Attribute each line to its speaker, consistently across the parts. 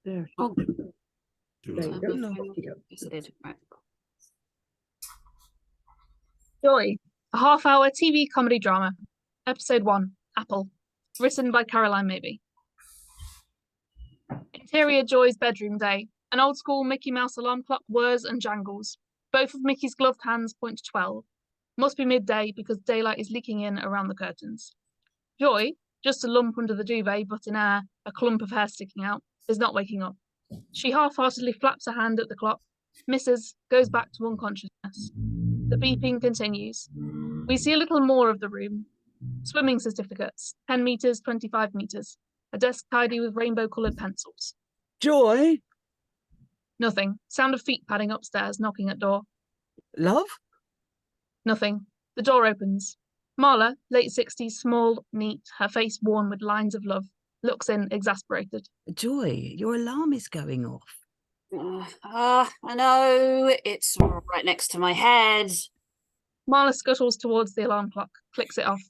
Speaker 1: There.
Speaker 2: Oh,
Speaker 1: There you go.
Speaker 2: yes, I did. Right.
Speaker 3: Joy, a half-hour TV comedy drama. Episode 1, Apple. Written by Caroline Mabey. Interior Joy's bedroom day. An old-school Mickey Mouse alarm clock whirs and jangles. Both of Mickey's gloved hands point to 12. Must be midday because daylight is leaking in around the curtains. Joy, just a lump under the duvet, but in air, a clump of hair sticking out, is not waking up. She half-heartedly flaps a hand at the clock, misses, goes back to unconsciousness. The beeping continues. We see a little more of the room. Swimming certificates, 10 metres, 25 metres. A desk tidy with rainbow-coloured pencils.
Speaker 1: Joy?
Speaker 3: Nothing. Sound of feet padding upstairs, knocking at door.
Speaker 1: Love?
Speaker 3: Nothing. The door opens. Marla, late 60s, small, neat, her face worn with lines of love, looks in, exasperated.
Speaker 1: Joy, your alarm is going off.
Speaker 2: I know. It's right next to my head.
Speaker 3: Marla scuttles towards the alarm clock, clicks it off.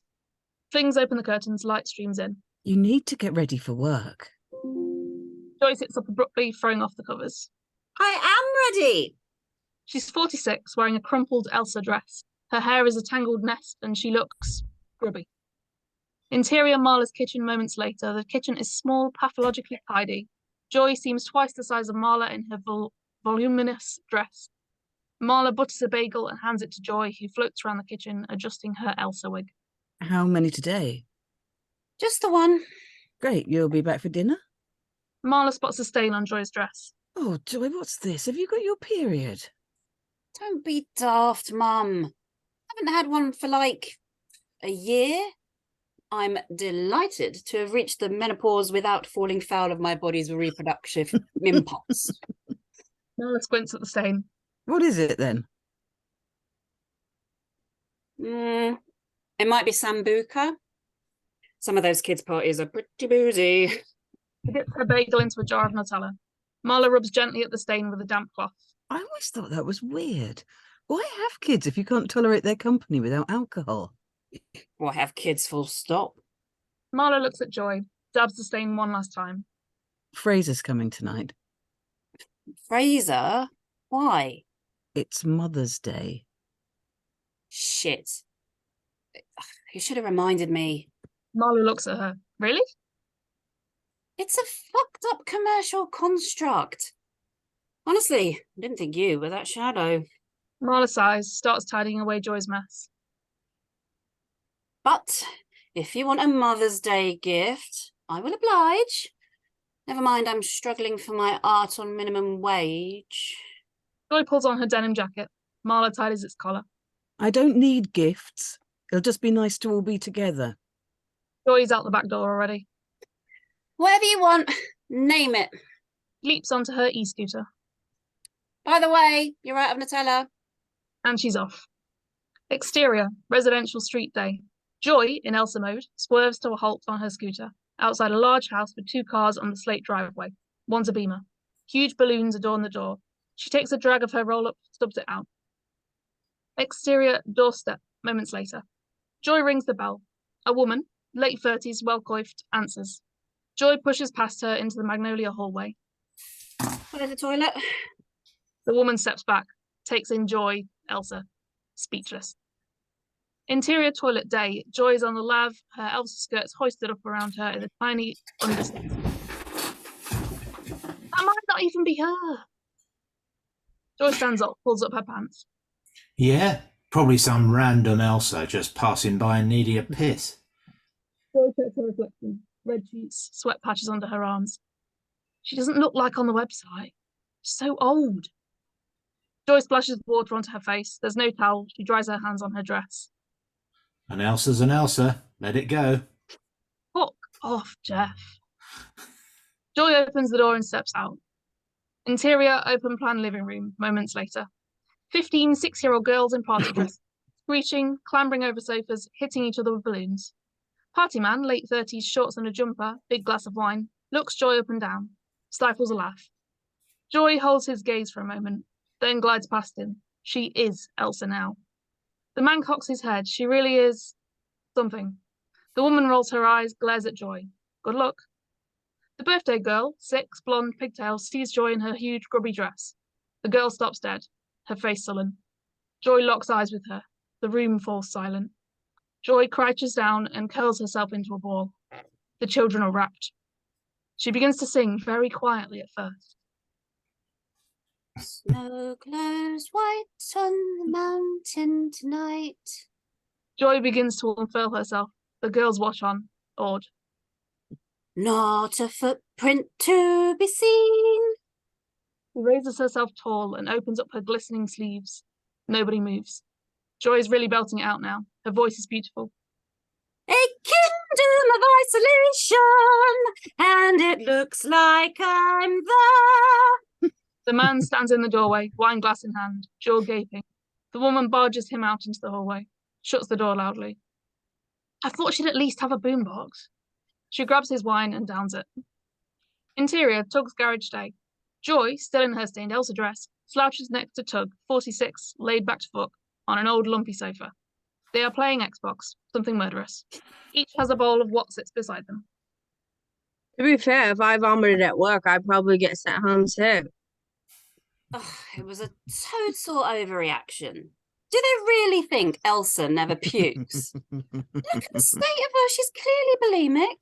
Speaker 3: Flings open the curtains, light streams in.
Speaker 1: You need to get ready for work.
Speaker 3: Joy sits up abruptly, throwing off the covers.
Speaker 2: I am ready.
Speaker 3: She's 46, wearing a crumpled Elsa dress. Her hair is a tangled nest, and she looks grubby. Interior Marla's kitchen moments later. The kitchen is small, pathologically tidy. Joy seems twice the size of Marla in her voluminous dress. Marla butters a bagel and hands it to Joy, who floats around the kitchen, adjusting her Elsa wig.
Speaker 1: How many today?
Speaker 2: Just the one.
Speaker 1: Great, you'll be back for dinner?
Speaker 3: Marla spots a stain on Joy's dress.
Speaker 1: Oh, Joy, what's this? Have you got your period?
Speaker 2: Don't be daft, Mum. Haven't had one for like a year. I'm delighted to have reached the menopause without falling foul of my body's reproductive impulse.
Speaker 3: Marla squints at the stain.
Speaker 1: What is it then?
Speaker 2: It might be Sambuca. Some of those kids' parties are pretty boozy.
Speaker 3: She dips her bagel into a jar of Nutella. Marla rubs gently at the stain with a damp cloth.
Speaker 1: I always thought that was weird. Why have kids if you can't tolerate their company without alcohol?
Speaker 2: Or have kids full stop.
Speaker 3: Marla looks at Joy, dabs the stain one last time.
Speaker 1: Fraser's coming tonight.
Speaker 2: Fraser? Why?
Speaker 1: It's Mother's Day.
Speaker 2: Shit. You should have reminded me.
Speaker 3: Marla looks at her. Really?
Speaker 2: It's a fucked up commercial construct. Honestly, I didn't think you were that shallow.
Speaker 3: Marla sighs, starts tidying away Joy's mess.
Speaker 2: But if you want a Mother's Day gift, I will oblige. Never mind, I'm struggling for my art on minimum wage.
Speaker 3: Joy pulls on her denim jacket. Marla tidies its collar.
Speaker 1: I don't need gifts. It'll just be nice to all be together.
Speaker 3: Joy's out the back door already.
Speaker 2: Whatever you want, name it.
Speaker 3: Leaps onto her e-scooter.
Speaker 2: By the way, you're out of Nutella.
Speaker 3: And she's off. Exterior, residential street day. Joy, in Elsa mode, swerves to a halt on her scooter, outside a large house with 2 cars on the slate driveway. One's a Beamer. Huge balloons adorn the door. She takes a drag of her roll-up, stubs it out. Exterior doorstep, moments later. Joy rings the bell. A woman, late 30s, well-coiffed, answers. Joy pushes past her into the Magnolia hallway.
Speaker 2: Where's the toilet?
Speaker 3: The woman steps back, takes in Joy, Elsa, speechless. Interior toilet day. Joy is on the lav, her Elsa skirts hoisted up around her in a tiny underskirt. That might not even be her. Joy stands up, pulls up her pants.
Speaker 4: Yeah, probably some random Elsa just passing by and needing a piss.
Speaker 3: Joy checks her reflection. Red cheeks, sweat patches under her arms. She doesn't look like on the website. She's so old. Joy splashes water onto her face. There's no towel. She dries her hands on her dress.
Speaker 4: An Elsa's an Elsa. Let it go.
Speaker 3: Fuck off, Jeff. Joy opens the door and steps out. Interior, open plan living room, moments later. 15 6-year-old girls in party dresses, screeching, clambering over sofas, hitting each other with balloons. Party man, late 30s, shorts and a jumper, big glass of wine, looks Joy up and down, stifles a laugh. Joy holds his gaze for a moment, then glides past him. She is Elsa now. The man cocks his head. She really is something. The woman rolls her eyes, glares at Joy. Good luck. The birthday girl, 6, blonde, pigtail, sees Joy in her huge grubby dress. The girl stops dead, her face sullen. Joy locks eyes with her. The room falls silent. Joy crouches down and curls herself into a ball. The children are rapt. She begins to sing very quietly at first.
Speaker 2: Snow glows white on the mountain tonight.
Speaker 3: Joy begins to unfurl herself. The girls watch on, awed.
Speaker 2: Not a footprint to be seen.
Speaker 3: She raises herself tall and opens up her glistening sleeves. Nobody moves. Joy is really belting it out now. Her voice is beautiful.
Speaker 2: A kingdom of isolation, and it looks like I'm there.
Speaker 3: The man stands in the doorway, wine glass in hand, jaw gaping. The woman barges him out into the hallway, shuts the door loudly. I thought she'd at least have a boombox. She grabs his wine and downs it. Interior, Tug's garage day. Joy, still in her stained Elsa dress, slouches next to Tug, 46, laid back to fuck, on an old lumpy sofa. They are playing Xbox, something murderous. Each has a bowl of Wotsits beside them.
Speaker 5: To be fair, if I vomited at work, I'd probably get sent home too.
Speaker 2: Oh, it was a total overreaction. Do they really think Elsa never pukes? Look at the state of her. She's clearly bulimic.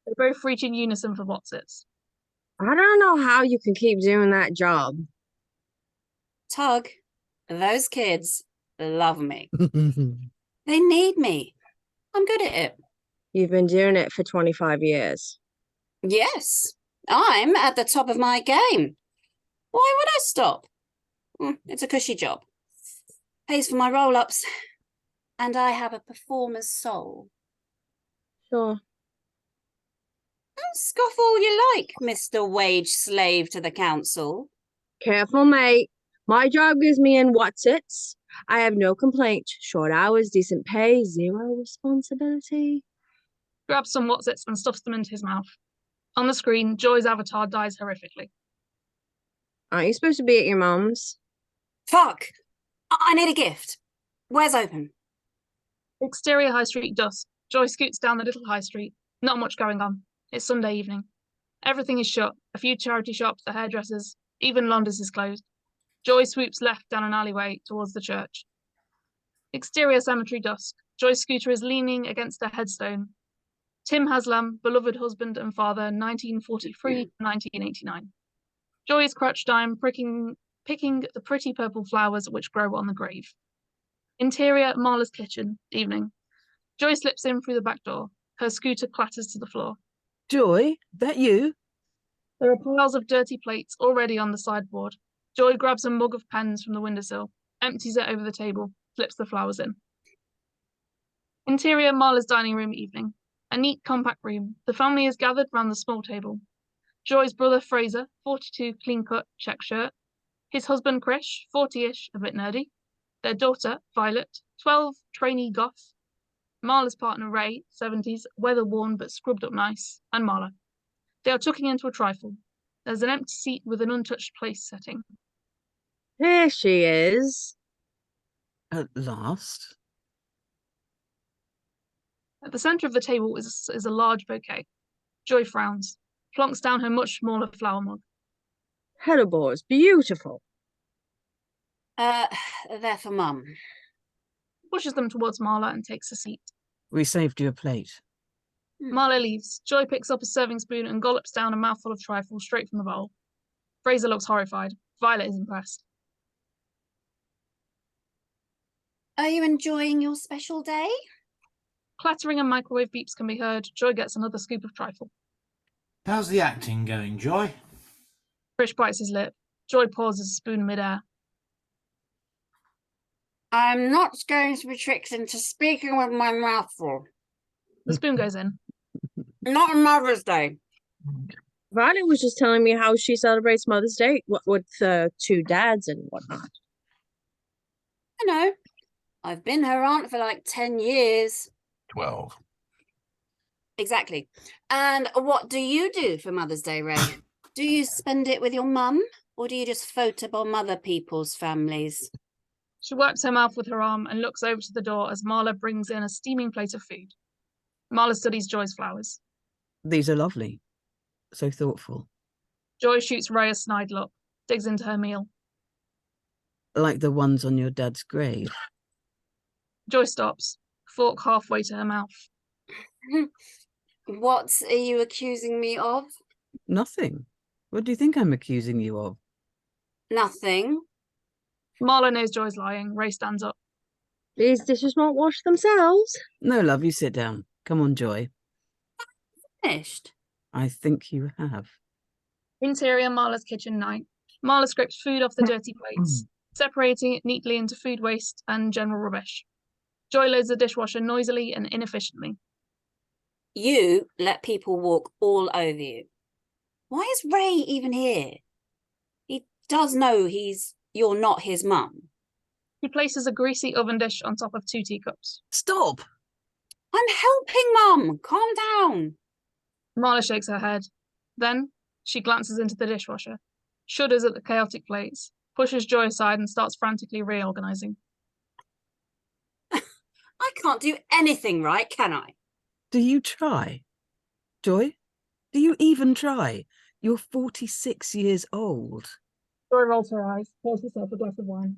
Speaker 3: They both reach in unison for Wotsits.
Speaker 5: I don't know how you can keep doing that job.
Speaker 2: Tug, those kids love me. They need me. I'm good at it.
Speaker 5: You've been doing it for 25 years.
Speaker 2: Yes, I'm at the top of my game. Why would I stop? It's a cushy job. Pays for my roll-ups. And I have a performer's soul.
Speaker 5: Sure.
Speaker 2: Scoff all you like, Mr. Wage Slave to the council.
Speaker 5: Careful, mate. My job gives me in Wotsits. I have no complaint. Short hours, decent pay, zero responsibility.
Speaker 3: Grabs some Wotsits and stuffs them into his mouth. On the screen, Joy's avatar dies horrifically.
Speaker 5: Aren't you supposed to be at your mum's?
Speaker 2: Fuck! I need a gift. Where's open?
Speaker 3: Exterior High Street dusk. Joy scoots down the little high street. Not much going on. It's Sunday evening. Everything is shut. A few charity shops, the hairdressers, even Londis is closed. Joy swoops left down an alleyway towards the church. Exterior cemetery dusk. Joy's scooter is leaning against a headstone. Tim Haslam, beloved husband and father, 1943 to 1989. Joy is crouched down, picking the pretty purple flowers which grow on the grave. Interior, Marla's kitchen, evening. Joy slips in through the back door. Her scooter clatters to the floor.
Speaker 1: Joy, that you?
Speaker 3: There are piles of dirty plates already on the sideboard. Joy grabs a mug of pens from the windowsill, empties it over the table, flips the flowers in. Interior, Marla's dining room, evening. A neat, compact room. The family is gathered round the small table. Joy's brother Fraser, 42, clean-cut, check shirt. His husband Krish, 40-ish, a bit nerdy. Their daughter, Violet, 12, trainee goth. Marla's partner Ray, 70s, weather-worn but scrubbed up nice, and Marla. They are tucking into a trifle. There's an empty seat with an untouched place setting.
Speaker 5: There she is.
Speaker 1: At last.
Speaker 3: At the centre of the table is a large bouquet. Joy frowns, plonks down her much smaller flower mug.
Speaker 5: Hellebores, beautiful.
Speaker 2: They're for Mum.
Speaker 3: Pushes them towards Marla and takes a seat.
Speaker 1: We saved you a plate.
Speaker 3: Marla leaves. Joy picks up a serving spoon and gollops down a mouthful of trifle straight from the bowl. Fraser looks horrified. Violet is impressed.
Speaker 2: Are you enjoying your special day?
Speaker 3: Clattering and microwave beeps can be heard. Joy gets another scoop of trifle.
Speaker 4: How's the acting going, Joy?
Speaker 3: Krish bites his lip. Joy pauses a spoon mid-air.
Speaker 2: I'm not going to be tricked into speaking with my mouth full.
Speaker 3: The spoon goes in.
Speaker 2: Not on Mother's Day.
Speaker 5: Violet was just telling me how she celebrates Mother's Day with 2 dads and whatnot.
Speaker 2: I know. I've been her aunt for like 10 years.
Speaker 6: 12.
Speaker 2: Exactly. And what do you do for Mother's Day, Ray? Do you spend it with your mum, or do you just photobomb other people's families?
Speaker 3: She wipes her mouth with her arm and looks over to the door as Marla brings in a steaming plate of food. Marla studies Joy's flowers.
Speaker 1: These are lovely. So thoughtful.
Speaker 3: Joy shoots Ray a snide look, digs into her meal.
Speaker 1: Like the ones on your dad's grave.
Speaker 3: Joy stops, fork halfway to her mouth.
Speaker 2: What are you accusing me of?
Speaker 1: Nothing. What do you think I'm accusing you of?
Speaker 2: Nothing.
Speaker 3: Marla knows Joy's lying. Ray stands up.
Speaker 5: These dishes won't wash themselves.
Speaker 1: No, love, you sit down. Come on, Joy.
Speaker 2: Finished.
Speaker 1: I think you have.
Speaker 3: Interior Marla's kitchen night. Marla scrapes food off the dirty plates, separating it neatly into food waste and general rubbish. Joy loads the dishwasher noisily and inefficiently.
Speaker 2: You let people walk all over you. Why is Ray even here? He does know you're not his mum.
Speaker 3: He places a greasy oven dish on top of 2 teacups.
Speaker 1: Stop!
Speaker 2: I'm helping, Mum. Calm down.
Speaker 3: Marla shakes her head. Then she glances into the dishwasher, shudders at the chaotic plates, pushes Joy aside and starts frantically reorganizing.
Speaker 2: I can't do anything right, can I?
Speaker 1: Do you try? Joy? Do you even try? You're 46 years old.
Speaker 3: Joy rolls her eyes, pours herself a glass of wine.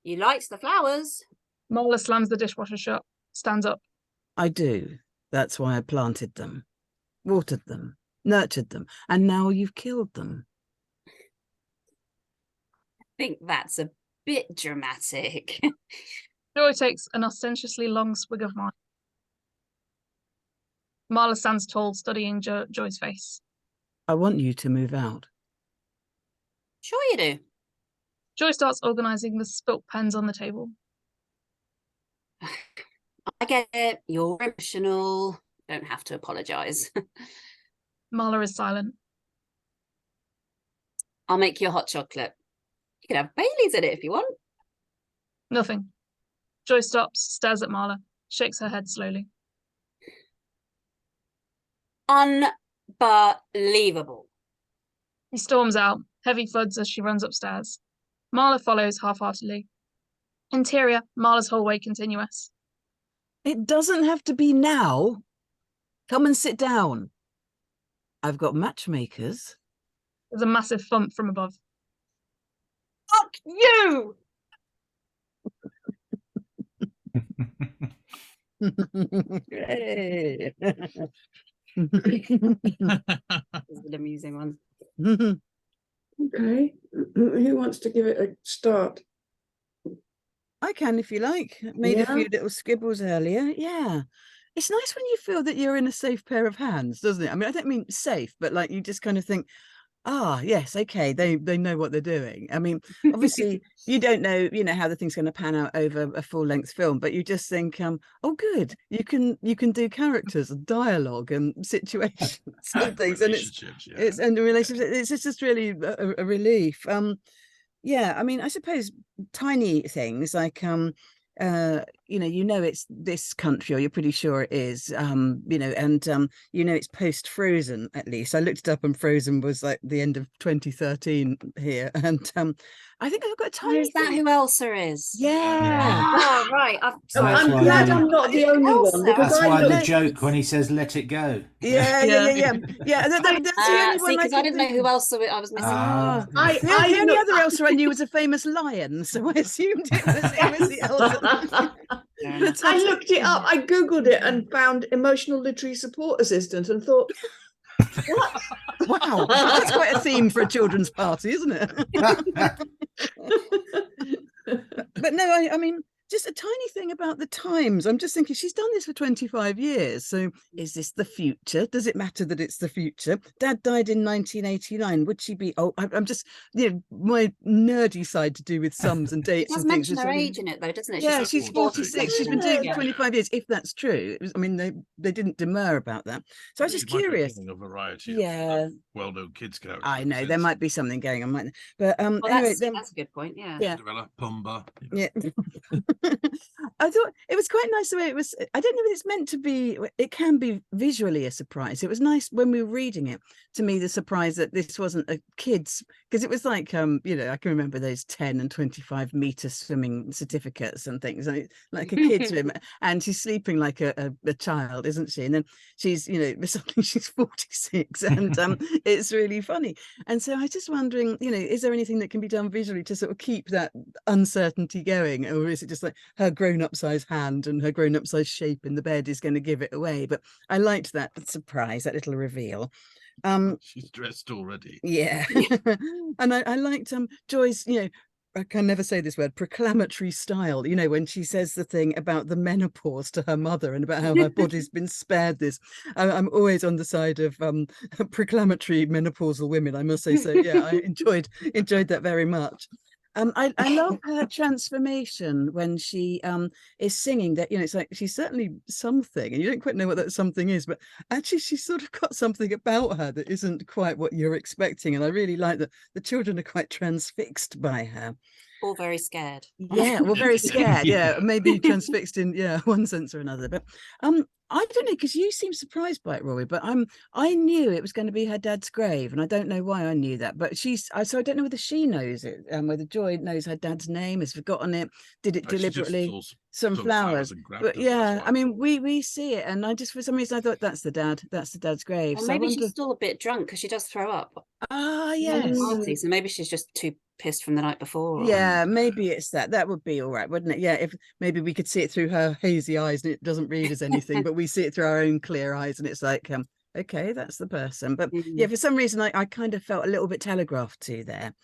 Speaker 2: You liked the flowers.
Speaker 3: Marla slams the dishwasher shut, stands up.
Speaker 1: I do. That's why I planted them, watered them, nurtured them, and now you've killed them.
Speaker 2: I think that's a bit dramatic.
Speaker 3: Joy takes an ostentatiously long swig of wine. Marla stands tall, studying Joy's face.
Speaker 1: I want you to move out.
Speaker 2: Sure you do.
Speaker 3: Joy starts organising the spilt pens on the table.
Speaker 2: I get it. You're emotional. Don't have to apologise.
Speaker 3: Marla is silent.
Speaker 2: I'll make you a hot chocolate. You can have Bailey's in it if you want.
Speaker 3: Nothing. Joy stops, stares at Marla, shakes her head slowly.
Speaker 2: Unbelievable.
Speaker 3: He storms out, heavy thuds as she runs upstairs. Marla follows half-heartedly. Interior, Marla's hallway continuous.
Speaker 1: It doesn't have to be now. Come and sit down. I've got matchmakers.
Speaker 3: There's a massive thump from above.
Speaker 2: Fuck you!
Speaker 1: Hey.
Speaker 2: This is an amusing one.
Speaker 6: Okay, who wants to give it a start?
Speaker 1: I can if you like. Made a
Speaker 6: Yeah.
Speaker 1: few little scribbles earlier. Yeah. It's nice when you feel that you're in a safe pair of hands, doesn't it? I mean, I don't mean safe, but like you just kind of think, ah, yes, okay, they know what they're doing. I mean, obviously you don't know, how the thing's going to pan out over a full-length film, but you just think, oh, good, you can do characters and dialogue and situations and things, and it's and the relationship. It's just really a relief. Yeah, I mean, I suppose tiny things like it's this country, or you're pretty sure it is, and it's post Frozen. At least I looked it up, and Frozen was like the end of 2013 here, and I think I've got a tiny
Speaker 2: Is that
Speaker 1: thing.
Speaker 2: who Elsa is?
Speaker 1: Yeah.
Speaker 2: Oh, right.
Speaker 6: I'm
Speaker 4: why
Speaker 6: glad
Speaker 4: the-
Speaker 6: I'm not the only one, because
Speaker 4: That's
Speaker 6: I
Speaker 4: why the
Speaker 6: looked,
Speaker 4: joke when he says "let it go."
Speaker 1: Yeah. That's the only
Speaker 2: See,
Speaker 1: one
Speaker 2: because I didn't know who else I was missing.
Speaker 1: Ah,
Speaker 6: I
Speaker 1: the only
Speaker 6: looked-
Speaker 1: other Elsa I knew was a famous lion, so I assumed it was the Elsa.
Speaker 6: I looked it up, I googled it and found emotional literary support assistant and thought, what?
Speaker 1: Wow, that's quite a theme for a children's party, isn't it? But no, I mean, just a tiny thing about the times. I'm just thinking, she's done this for 25 years. So is this the future? Does it matter that it's the future? Dad died in 1989. Would she be? Oh, I'm just, my nerdy side to do with sums and
Speaker 2: It
Speaker 1: dates
Speaker 2: does
Speaker 1: and things.
Speaker 2: mention
Speaker 1: is
Speaker 2: her
Speaker 1: really-
Speaker 2: age in it, though, doesn't it?
Speaker 1: Yeah, she's 46. She's been doing it
Speaker 6: Yeah.
Speaker 1: for 25 years, if that's true. It was, I mean, they didn't demur about that. So I was just curious.
Speaker 7: A variety
Speaker 1: Yeah.
Speaker 7: of well-known kids characters.
Speaker 1: I know there might be something going on, but
Speaker 2: Well,
Speaker 1: anyway,
Speaker 2: that's a good point. Yeah.
Speaker 1: Yeah.
Speaker 7: Cinderella, Pumba.
Speaker 1: yeah. I thought it was quite nice the way it was. I don't know if it's meant to be. It can be visually a surprise. It was nice when we were reading it. To me, the surprise that this wasn't a kid's, because it was like, you know, I can remember those 10 and 25-meter swimming certificates and things, and like a kid's swim, and she's sleeping like a child, isn't she? And then she's, you know, suddenly she's 46, and it's really funny. And so I was just wondering, you know, is there anything that can be done visually to sort of keep that uncertainty going, or is it just like her grown-up size hand and her grown-up size shape in the bed is going to give it away? But I liked that surprise, that little reveal.
Speaker 7: She's dressed already.
Speaker 1: Yeah. And I liked Joy's, you know, I can never say this word, proclamatory style, you know, when she says the thing about the menopause to her mother and about how her body's been spared this. I'm always on the side of proclamatory menopausal women, I must say. So yeah, I enjoyed that very much. I love her transformation when she is singing that, you know, it's like she's certainly something and you don't quite know what that something is, but actually she's sort of got something about her that isn't quite what you're expecting. And I really like that the children are quite transfixed by her.
Speaker 2: All very scared.
Speaker 1: Yeah, well, very scared. Yeah, maybe transfixed in one sense or another. But I don't know, because you seem surprised by it, Rory. But I knew it was going to be her dad's grave, and I don't know why I knew that. But so I don't know whether she knows it, whether Joy knows her dad's name, has forgotten it, did it deliberately. Some flowers, but yeah, I mean, we see it, and I just, for some reason, I thought that's the dad's grave.
Speaker 2: Or
Speaker 1: so
Speaker 2: maybe she's still a bit drunk because she does throw up.
Speaker 1: Ah,
Speaker 2: At
Speaker 1: yes.
Speaker 2: the party, so maybe she's just too pissed from the night before.
Speaker 1: Yeah, maybe it's that would be all right, wouldn't it? Yeah, if maybe we could see it through her hazy eyes and it doesn't read as anything, but we see it through our own clear eyes, and it's like, okay, that's the person. But yeah, for some reason I kind of felt a little bit telegraphed to there.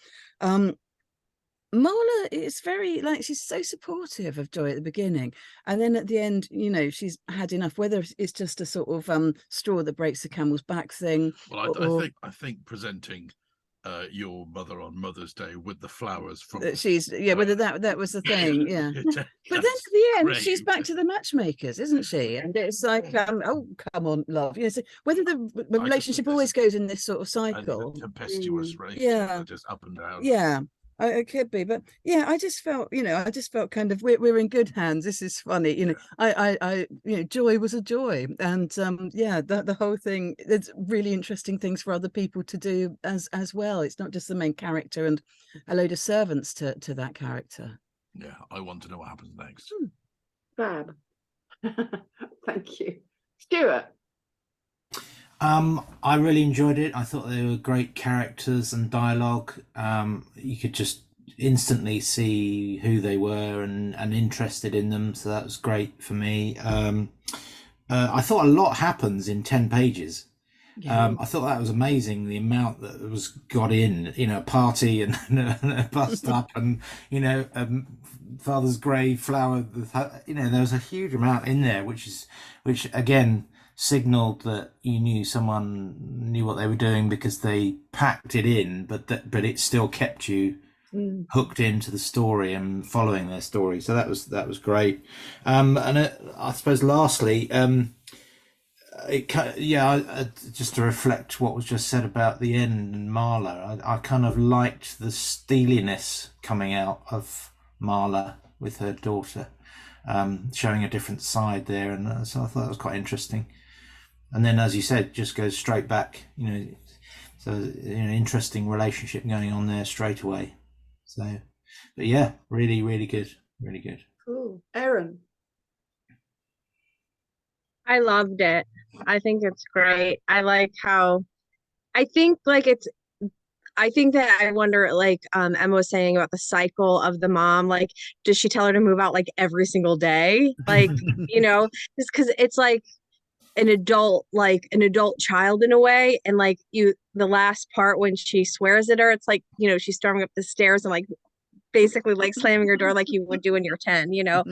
Speaker 1: Marla is very, like, she's so supportive of Joy at the beginning, and then at the end, you know, she's had enough, whether it's just a sort of straw that breaks the camel's back thing.
Speaker 7: Well, I think presenting your mother on Mother's Day with the flowers from
Speaker 1: she's whether that was the thing, yeah. But then at the end she's back to the matchmakers, isn't she? And it's like, oh, come on, love, you know, so whether the relationship always goes in this sort of cycle,
Speaker 7: tempestuous relationship, just up and down.
Speaker 1: Yeah, it could be, but yeah, I just felt kind of we're in good hands. This is funny, you know. I you know, Joy was a joy, and yeah, the whole thing. There's really interesting things for other people to do as well. It's not just the main character and a load of servants to that character.
Speaker 7: Yeah, I want to know what happens next.
Speaker 6: Fab. Thank you, Stewart.
Speaker 4: I really enjoyed it. I thought they were great characters and dialogue. You could just instantly see who they were and interested in them, so that was great for me. I thought a lot happens in 10 pages. I thought that was amazing, the amount that was got in, you know, a party and a bust up and, you know, father's grave, flower, you know, there was a huge amount in there, which again signaled that you knew someone knew what they were doing, because they packed it in, but it still kept you hooked into the story and following their story. So that was great. And I suppose lastly, just to reflect what was just said about the end and Marla, I kind of liked the steeliness coming out of Marla with her daughter, showing a different side there, and so I thought that was quite interesting. And then, as you said, just goes straight back, you know, so, you know, interesting relationship going on there straight away. So, but yeah, really, really good, really good.
Speaker 6: Cool. Errin.
Speaker 5: I loved it. I think it's great. I like how, I think that I wonder, like Emma was saying about the cycle of the mom, like, does she tell her to move out like every single day? Like, you know, just because it's like an adult child in a way. And like the last part when she swears at her, it's like, you know, she's storming up the stairs and like basically like slamming her door like you would do when you're 10, you know.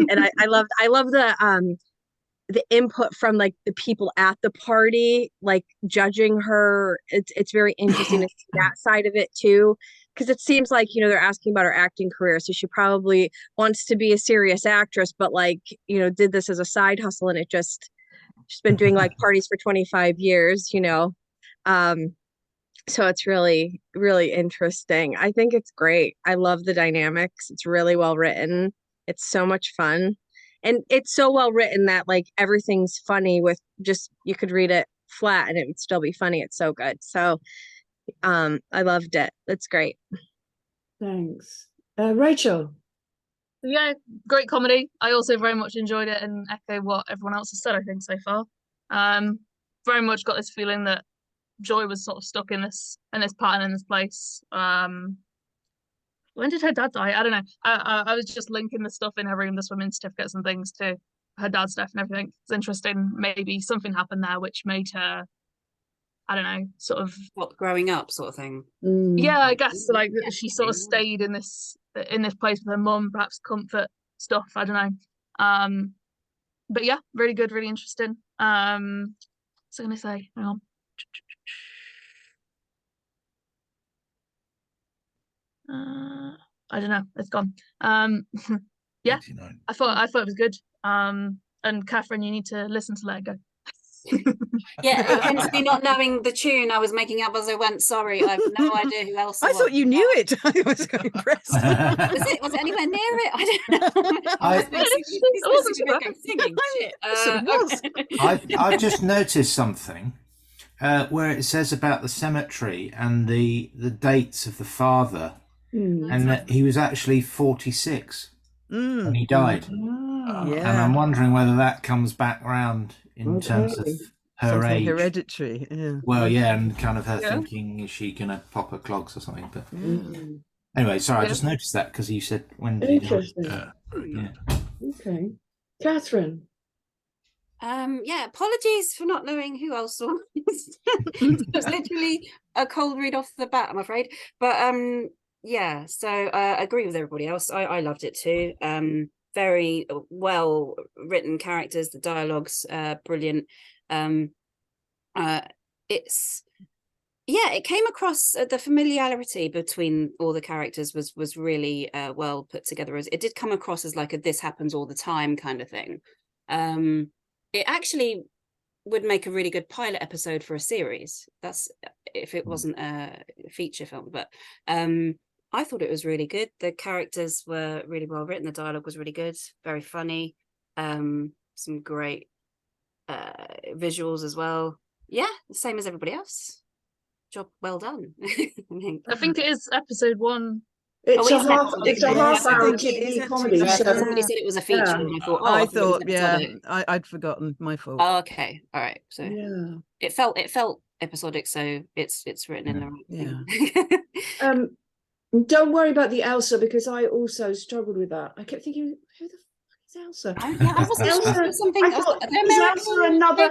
Speaker 5: And I love the input from like the people at the party, like judging her. It's very interesting to see that side of it too, because it seems like, you know, they're asking about her acting career, so she probably wants to be a serious actress, but like, you know, did this as a side hustle, and she's been doing like parties for 25 years, you know. So it's really, really interesting. I think it's great. I love the dynamics. It's really well written. It's so much fun. And it's so well written that like everything's funny with just you could read it flat and it would still be funny. It's so good. So I loved it. It's great.
Speaker 6: Thanks. Rachel.
Speaker 3: Yeah, great comedy. I also very much enjoyed it and echo what everyone else has said, I think, so far. Very much got this feeling that Joy was sort of stuck in this pattern in this place. When did her dad die? I don't know. I was just linking the stuff in her room, the swimming certificates and things, to her dad's death and everything. It's interesting. Maybe something happened there which made her, I don't know, sort of
Speaker 2: What, growing up sort of thing.
Speaker 3: yeah, I guess like
Speaker 2: Yeah,
Speaker 3: she sort of stayed in this place with her mum, perhaps comfort stuff. I don't know. But yeah, really good, really interesting. What's I gonna say? Hang on. I don't know. It's gone. Yeah,
Speaker 7: 89.
Speaker 3: I thought it was good. And Catherine, you need to listen to Let It Go.
Speaker 2: Yeah, hence me not knowing the tune I was making up as I went. Sorry, I have no idea who else.
Speaker 1: I thought you knew it. I was impressed.
Speaker 2: Was it anywhere near it? I don't know. Singing. Shit.
Speaker 4: I've just noticed something where it says about the cemetery and the dates of the father, and that he was actually 46 when he died. And I'm wondering whether that comes back round in terms of her
Speaker 1: Something
Speaker 4: age.
Speaker 1: hereditary. Yeah.
Speaker 4: Well, yeah, and kind of her thinking, is she going to pop her clogs or something? But anyway, sorry, I just noticed that because you said when did he die?
Speaker 6: Interesting.
Speaker 7: Yeah, very good.
Speaker 6: Okay. Catherine.
Speaker 2: Yeah, apologies for not knowing who else saw it. It was literally a cold read off the bat, I'm afraid. But yeah, so I agree with everybody else. I loved it too. Very well written characters, the dialogue's brilliant. It came across the familiarity between all the characters was really well put together. It did come across as like a this happens all the time kind of thing. It actually would make a really good pilot episode for a series. That's if it wasn't a feature film, but I thought it was really good. The characters were really well written. The dialogue was really good, very funny. Some great visuals as well. Yeah, the same as everybody else. Job well done.
Speaker 3: I think it is episode 1.
Speaker 6: It's
Speaker 2: Oh,
Speaker 6: a half. It's a half hour
Speaker 1: I think it is
Speaker 6: TV comedy.
Speaker 1: actually.
Speaker 6: So
Speaker 2: Somebody said it was a feature,
Speaker 6: Yeah.
Speaker 2: and I thought,
Speaker 1: I
Speaker 2: thought it was
Speaker 1: thought, yeah,
Speaker 2: episodic.
Speaker 1: I'd forgotten. My fault.
Speaker 2: Oh, okay, all right. So
Speaker 6: yeah.
Speaker 2: it felt episodic, so it's written in the right thing.
Speaker 6: Don't worry about the Elsa because I also struggled with that. I kept thinking, who the fuck is Elsa?
Speaker 2: I wasn't sure if it was something.
Speaker 6: I thought, is Elsa another?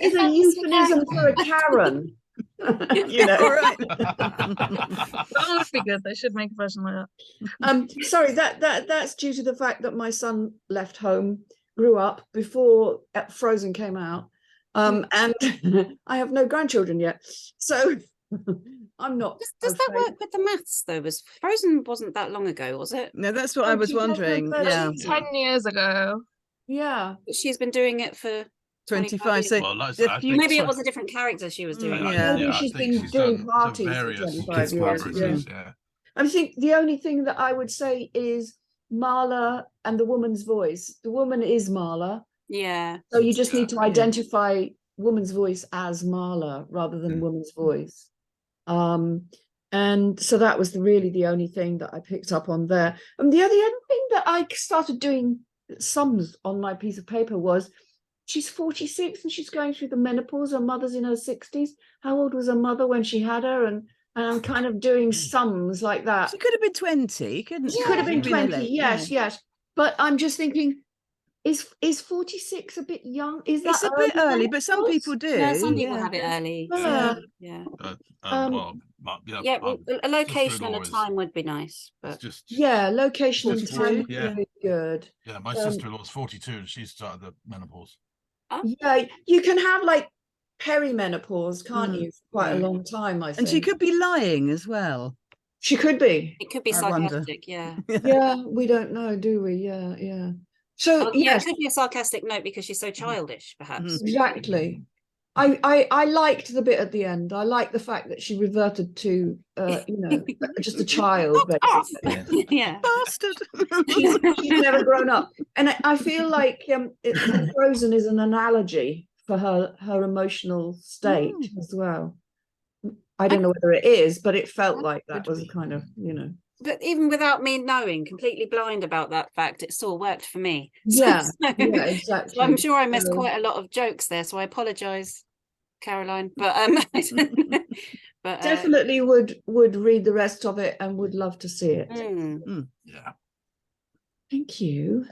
Speaker 6: Is a euphemism for a Karen?
Speaker 1: You know, all right.
Speaker 3: That would be good. They should make a version like that.
Speaker 6: Sorry, that's due to the fact that my son left home, grew up before Frozen came out, and I have no grandchildren yet, so I'm not.
Speaker 2: Does that work with the maths though? Was Frozen wasn't that long ago, was it?
Speaker 1: No, that's what I was wondering. Yeah,
Speaker 3: 10 years ago.
Speaker 6: Yeah,
Speaker 2: She's been doing it for
Speaker 1: 25. So
Speaker 7: Well, that's,
Speaker 1: if
Speaker 7: I
Speaker 1: you-
Speaker 7: think
Speaker 2: maybe
Speaker 7: so.
Speaker 2: it was a different character she was doing.
Speaker 1: Yeah.
Speaker 6: maybe
Speaker 7: I
Speaker 6: she's
Speaker 7: think
Speaker 6: been
Speaker 7: she's
Speaker 6: doing
Speaker 7: done
Speaker 6: parties for
Speaker 7: various
Speaker 6: 25
Speaker 4: kids'
Speaker 6: years.
Speaker 4: parties,
Speaker 7: yeah.
Speaker 6: I think the only thing that I would say is Marla and the woman's voice. The woman is Marla,
Speaker 2: Yeah.
Speaker 6: so you just need to
Speaker 1: Yeah.
Speaker 6: identify woman's voice as Marla rather than woman's voice. And so that was really the only thing that I picked up on there. And the other thing that I started doing sums on my piece of paper was she's 46 and she's going through the menopause. Her mother's in her 60s. How old was her mother when she had her? And I'm kind of doing sums like that.
Speaker 1: she could have been 20, couldn't she?
Speaker 6: She could have been
Speaker 1: She'd a
Speaker 6: 20,
Speaker 1: late-
Speaker 6: yes, yes. But I'm just thinking, is 46 a bit young? Is that
Speaker 1: It's a bit early, but some
Speaker 6: menopause?
Speaker 1: people do.
Speaker 2: No, some people
Speaker 1: yeah.
Speaker 2: have it early.
Speaker 6: Yeah.
Speaker 2: Yeah.
Speaker 7: Well,
Speaker 2: Yeah, well, a location and a
Speaker 7: sister-in-law is-
Speaker 2: time would be nice,
Speaker 7: it's
Speaker 2: but
Speaker 7: just
Speaker 6: Yeah, location and
Speaker 1: 42,
Speaker 6: time would
Speaker 7: yeah.
Speaker 6: be good.
Speaker 7: yeah. My
Speaker 6: Um,
Speaker 7: sister-in-law's 42 and she's started the menopause.
Speaker 6: Yeah, you can have like perimenopause, can't
Speaker 1: Mm.
Speaker 6: you? For quite a
Speaker 2: Mm.
Speaker 6: long time, I think.
Speaker 1: And she could be lying as well.
Speaker 6: She could be.
Speaker 2: it could be
Speaker 1: I wonder.
Speaker 2: sarcastic. Yeah.
Speaker 6: Yeah, we don't know, do we? Yeah, yeah. So
Speaker 2: Oh, yeah, it
Speaker 6: yes,
Speaker 2: could be a sarcastic note because she's so childish, perhaps.
Speaker 1: Mm.
Speaker 6: exactly. I liked the bit at the end. I liked the fact that she reverted to just a child, basically.
Speaker 2: Yeah.
Speaker 1: Bastard.
Speaker 6: She's never grown up. And I feel like Frozen is an analogy for her emotional state as well. I don't know whether it is, but it felt like that was a kind of,
Speaker 2: But even without me knowing, completely blind about that fact, it still worked for me.
Speaker 6: Yeah,
Speaker 2: So
Speaker 6: exactly.
Speaker 2: I'm sure I missed
Speaker 6: So-
Speaker 2: quite a lot of jokes there, so I apologise, Caroline. But but
Speaker 6: Definitely would read the rest of it and would love to see it.
Speaker 7: Yeah.
Speaker 6: Thank you.